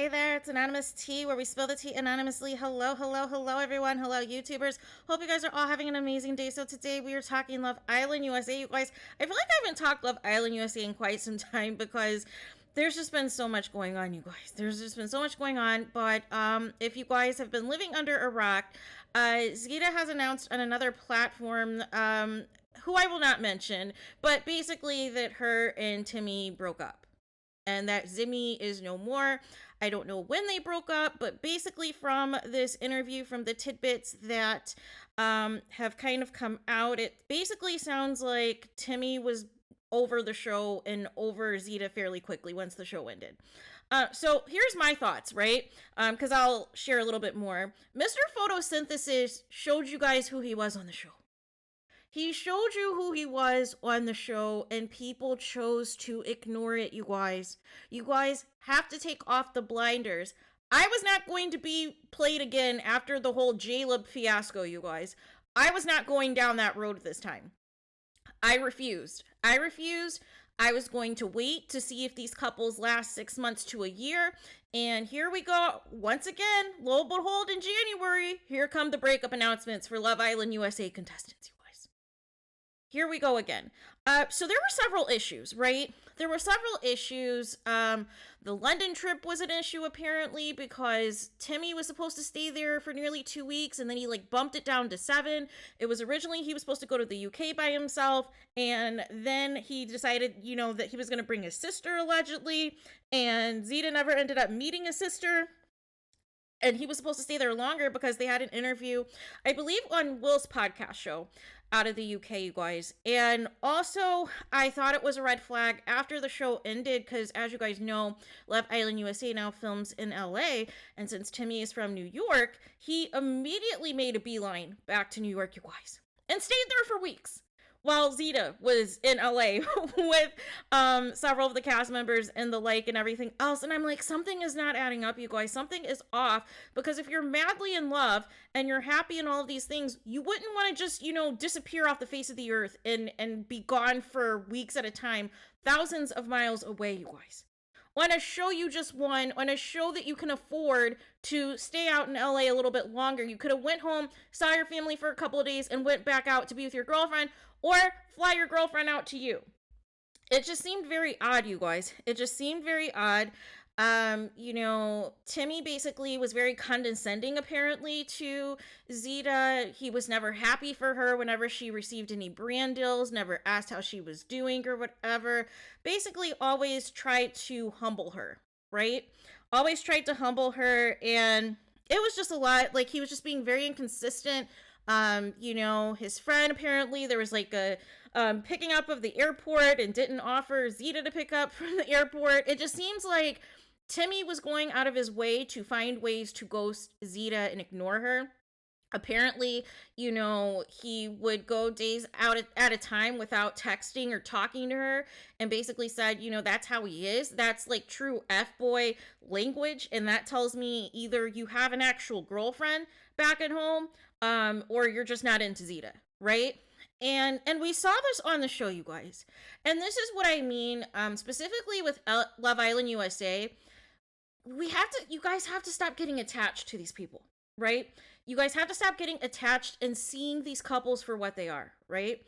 Hey there, it's Anonymous Tea, where we spill the tea anonymously. Hello, hello, hello, everyone. Hello, YouTubers. Hope you guys are all having an amazing day. So today we are talking Love Island USA. You guys, I feel like I haven't talked Love Island USA in quite some time because there's just been so much going on, you guys. There's just been so much going on. But if you guys have been living under a rock, Zeta has announced on another platform, who I will not mention, but basically that her and Timmy broke up and that Zimmy is no more. I don't know when they broke up, but basically from this interview, from the tidbits that have kind of come out, it basically sounds like Timmy was over the show and over Zeta fairly quickly once the show ended. So here's my thoughts, right? Because I'll share a little bit more. Mr. Photosynthesis showed you guys who he was on the show. He showed you who he was on the show, and people chose to ignore it, you guys. You guys have to take off the blinders. I was not going to be played again after the whole J-Lib fiasco, you guys. I was not going down that road this time. I refused. I was going to wait to see if these couples last 6 months to a year. And here we go. Once again, lo and behold, in January, here come the breakup announcements for Love Island USA contestants. Here we go again. So there were several issues, right? There were several issues. The London trip was an issue apparently because Timmy was supposed to stay there for nearly 2 weeks and then he bumped it down to 7. It was originally he was supposed to go to the UK by himself, and then he decided, that he was going to bring his sister allegedly, and Zeta never ended up meeting his sister. And he was supposed to stay there longer because they had an interview, I believe, on Will's podcast show out of the UK, you guys. And also, I thought it was a red flag after the show ended because, as you guys know, Love Island USA now films in LA. And since Timmy is from New York, he immediately made a beeline back to New York, you guys, and stayed there for weeks while Zeta was in LA with several of the cast members and the like and everything else. And I'm like, something is not adding up, you guys. Something is off, because if you're madly in love and you're happy and all of these things, you wouldn't want to just, disappear off the face of the earth and be gone for weeks at a time, thousands of miles away, you guys. On a show you just won, on a show that you can afford to stay out in LA a little bit longer. You could have went home, saw your family for a couple of days, and went back out to be with your girlfriend, or fly your girlfriend out to you. It just seemed very odd, you guys. It just seemed very odd. Timmy basically was very condescending apparently to Zeta. He was never happy for her whenever she received any brand deals, never asked how she was doing or whatever. Basically always tried to humble her, right? Always tried to humble her, and it was just a lot. He was just being very inconsistent. His friend, apparently there was a picking up of the airport and didn't offer Zeta to pick up from the airport. It just seems like Timmy was going out of his way to find ways to ghost Zeta and ignore her. Apparently, he would go days out at a time without texting or talking to her, and basically said, that's how he is. That's true F-boy language. And that tells me either you have an actual girlfriend back at home, or you're just not into Zeta, right? And we saw this on the show, you guys. And this is what I mean, specifically with Love Island USA. You guys have to stop getting attached to these people, right? You guys have to stop getting attached and seeing these couples for what they are, right?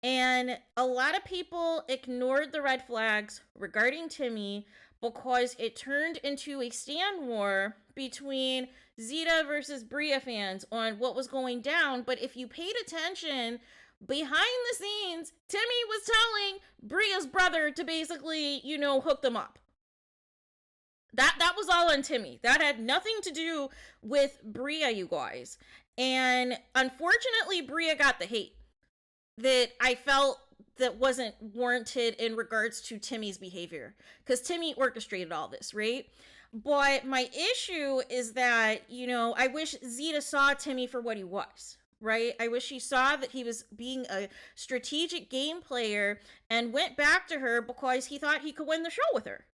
And a lot of people ignored the red flags regarding Timmy because it turned into a stand war between Zeta versus Bria fans on what was going down. But if you paid attention, behind the scenes, Timmy was telling Bria's brother to basically, hook them up. That was all on Timmy. That had nothing to do with Bria, you guys. And unfortunately, Bria got the hate that I felt that wasn't warranted in regards to Timmy's behavior, because Timmy orchestrated all this, right? But my issue is that, I wish Zeta saw Timmy for what he was, right? I wish she saw that he was being a strategic game player and went back to her because he thought he could win the show with her.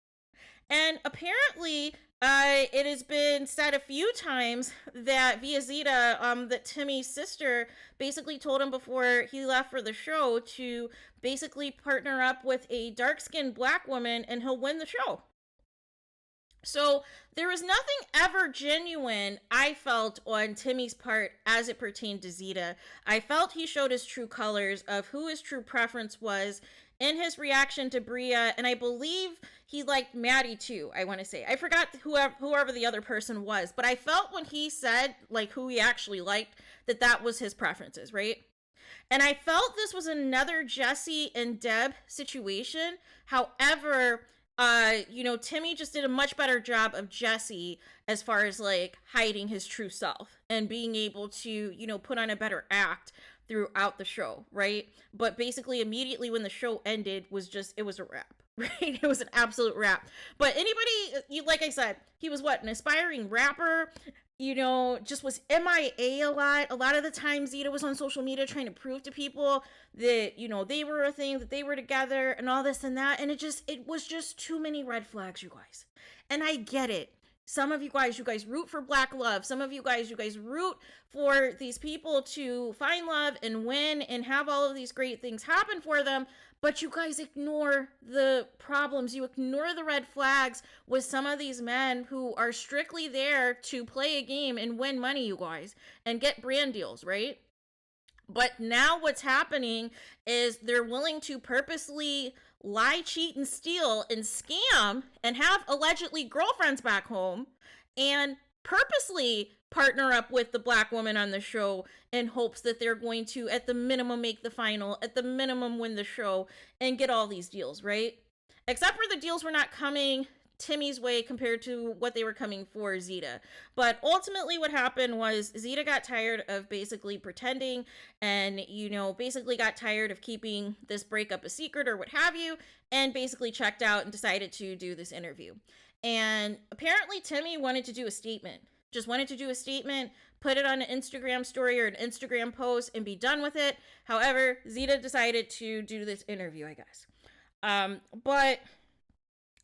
And apparently, it has been said a few times that via Zeta, that Timmy's sister basically told him before he left for the show to basically partner up with a dark-skinned black woman and he'll win the show. So there was nothing ever genuine, I felt, on Timmy's part as it pertained to Zeta. I felt he showed his true colors of who his true preference was in his reaction to Bria, and I believe he liked Maddie too, I want to say. I forgot whoever the other person was, but I felt when he said like who he actually liked that was his preferences, right? And I felt this was another Jesse and Deb situation. However, Timmy just did a much better job of Jesse as far as like hiding his true self and being able to, put on a better act throughout the show, right? But basically immediately when the show ended it was a wrap. Right? It was an absolute wrap. But anybody, like I said, he was what, an aspiring rapper, just was MIA a lot. A lot of the time, Zeta was on social media trying to prove to people that, they were a thing, that they were together, and all this and that. And it was just too many red flags, you guys. And I get it. Some of you guys root for black love. Some of you guys root for these people to find love and win and have all of these great things happen for them. But you guys ignore the problems. You ignore the red flags with some of these men who are strictly there to play a game and win money, you guys, and get brand deals, right? But now what's happening is they're willing to purposely lie, cheat, and steal and scam and have allegedly girlfriends back home and purposely partner up with the black woman on the show in hopes that they're going to, at the minimum, make the final, at the minimum, win the show and get all these deals, right? Except for the deals were not coming Timmy's way compared to what they were coming for Zeta. But ultimately what happened was Zeta got tired of basically pretending and, basically got tired of keeping this breakup a secret or what have you, and basically checked out and decided to do this interview. And apparently Timmy wanted to do a statement. Just wanted to do a statement, put it on an Instagram story or an Instagram post and be done with it. However, Zeta decided to do this interview, I guess. But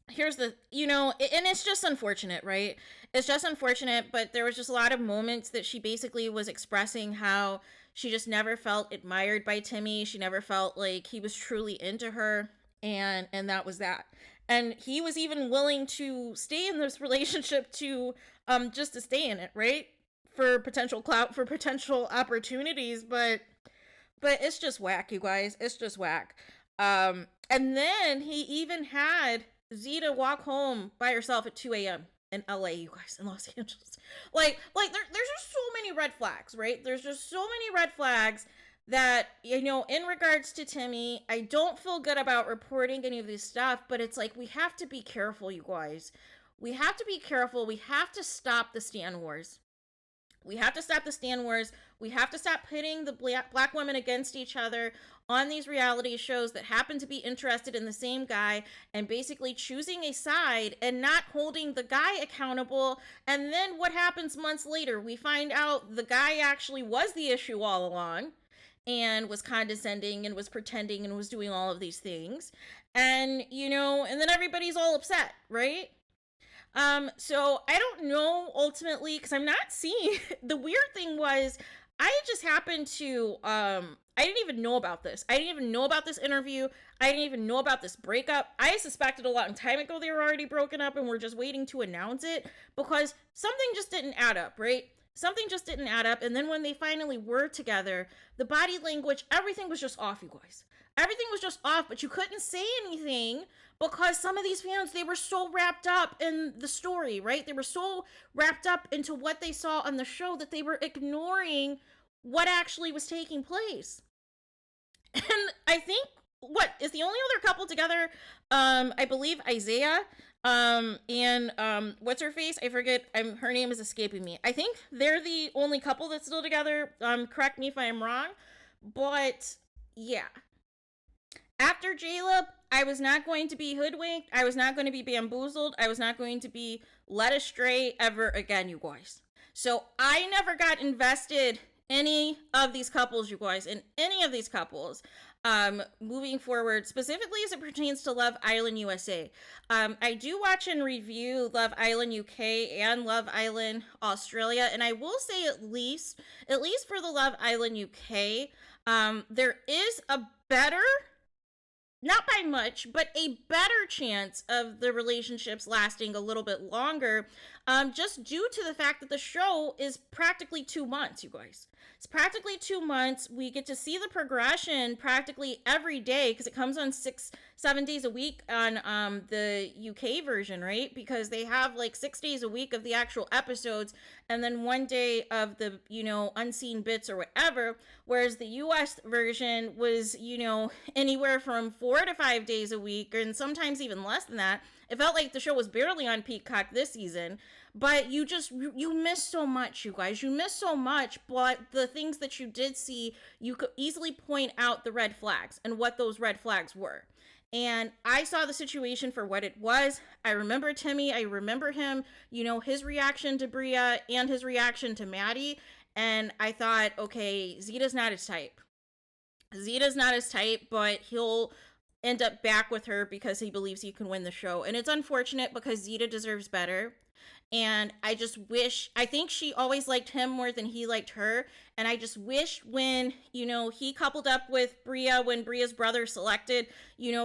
here's the, and it's just unfortunate, right? It's just unfortunate, but there was just a lot of moments that she basically was expressing how she just never felt admired by Timmy. She never felt like he was truly into her, and that was that. And he was even willing to stay in this relationship to just to stay in it, right? For potential clout, for potential opportunities, but it's just whack, you guys. It's just whack. And then he even had Zeta walk home by herself at 2 a.m. in LA, you guys, in Los Angeles. Like there's just so many red flags, right? There's just so many red flags that, in regards to Timmy, I don't feel good about reporting any of this stuff, but it's like, we have to be careful, you guys. We have to be careful. We have to stop the Stan Wars. We have to stop the Stan Wars. We have to stop pitting the black women against each other on these reality shows that happen to be interested in the same guy and basically choosing a side and not holding the guy accountable. And then what happens months later? We find out the guy actually was the issue all along and was condescending and was pretending and was doing all of these things. And, and then everybody's all upset, right? So I don't know ultimately, because I'm not seeing the weird thing was I just happened to I didn't even know about this. I didn't even know about this interview. I didn't even know about this breakup. I suspected a long time ago they were already broken up and we're just waiting to announce it because something just didn't add up, right? Something just didn't add up. And then when they finally were together, the body language, everything was just off, you guys. Everything was just off, but you couldn't say anything because some of these fans, they were so wrapped up in the story, right? They were so wrapped up into what they saw on the show that they were ignoring what actually was taking place. And I think, what is the only other couple together? I believe Isaiah and what's her face? I forget. Her name is escaping me. I think they're the only couple that's still together. Correct me if I'm wrong, but yeah. After Jaleb, I was not going to be hoodwinked. I was not going to be bamboozled. I was not going to be led astray ever again, you guys. So I never got invested any of these couples, you guys, in any of these couples. Moving forward, specifically as it pertains to Love Island USA. I do watch and review Love Island UK and Love Island Australia, and I will say at least for the Love Island UK, there is a better not by much, but a better chance of the relationships lasting a little bit longer, just due to the fact that the show is practically 2 months, you guys. It's practically 2 months. We get to see the progression practically every day because it comes on 7 days a week on the UK version, right? Because they have like 6 days a week of the actual episodes and then 1 day of the, unseen bits or whatever. Whereas the US version was, anywhere from 4 to 5 days a week and sometimes even less than that. It felt like the show was barely on Peacock this season, but you miss so much, you guys. You miss so much, but the things that you did see, you could easily point out the red flags and what those red flags were. And I saw the situation for what it was. I remember Timmy. I remember him, his reaction to Bria and his reaction to Maddie. And I thought, okay, Zeta's not his type. Zeta's not his type, but he'll end up back with her because he believes he can win the show. And it's unfortunate because Zeta deserves better. And I think she always liked him more than he liked her. And I just wish when, he coupled up with Bria, when Bria's brother selected,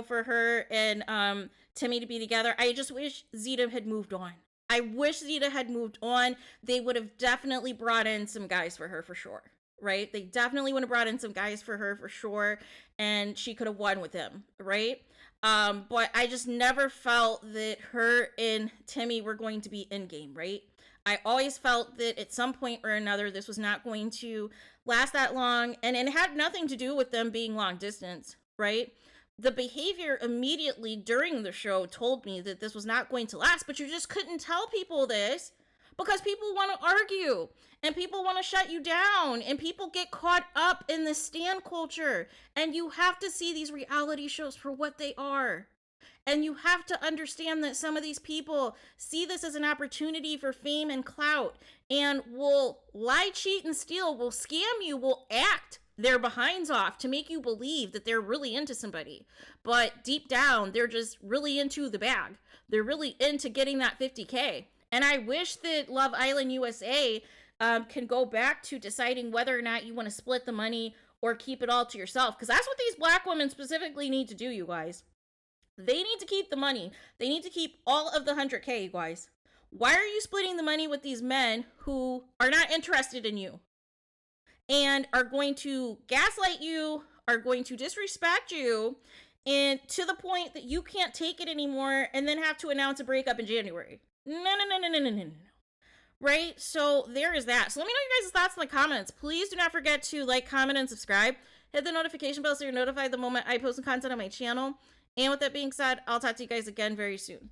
for her and Timmy to be together, I just wish Zeta had moved on. I wish Zeta had moved on. They would have definitely brought in some guys for her for sure. Right? They definitely would have brought in some guys for her for sure. And she could have won with him. Right? But I just never felt that her and Timmy were going to be in game, right? I always felt that at some point or another, this was not going to last that long. And it had nothing to do with them being long distance, right? The behavior immediately during the show told me that this was not going to last, but you just couldn't tell people this because people want to argue and people want to shut you down and people get caught up in the stan culture. And you have to see these reality shows for what they are. And you have to understand that some of these people see this as an opportunity for fame and clout and will lie, cheat, and steal, will scam you, will act their behinds off to make you believe that they're really into somebody. But deep down, they're just really into the bag. They're really into getting that 50K. And I wish that Love Island USA can go back to deciding whether or not you want to split the money or keep it all to yourself. Because that's what these black women specifically need to do, you guys. They need to keep the money. They need to keep all of the 100K, you guys. Why are you splitting the money with these men who are not interested in you and are going to gaslight you, are going to disrespect you, and to the point that you can't take it anymore and then have to announce a breakup in January? No. Right? So there is that. So let me know your guys' thoughts in the comments. Please do not forget to like, comment, and subscribe. Hit the notification bell so you're notified the moment I post content on my channel. And with that being said, I'll talk to you guys again very soon.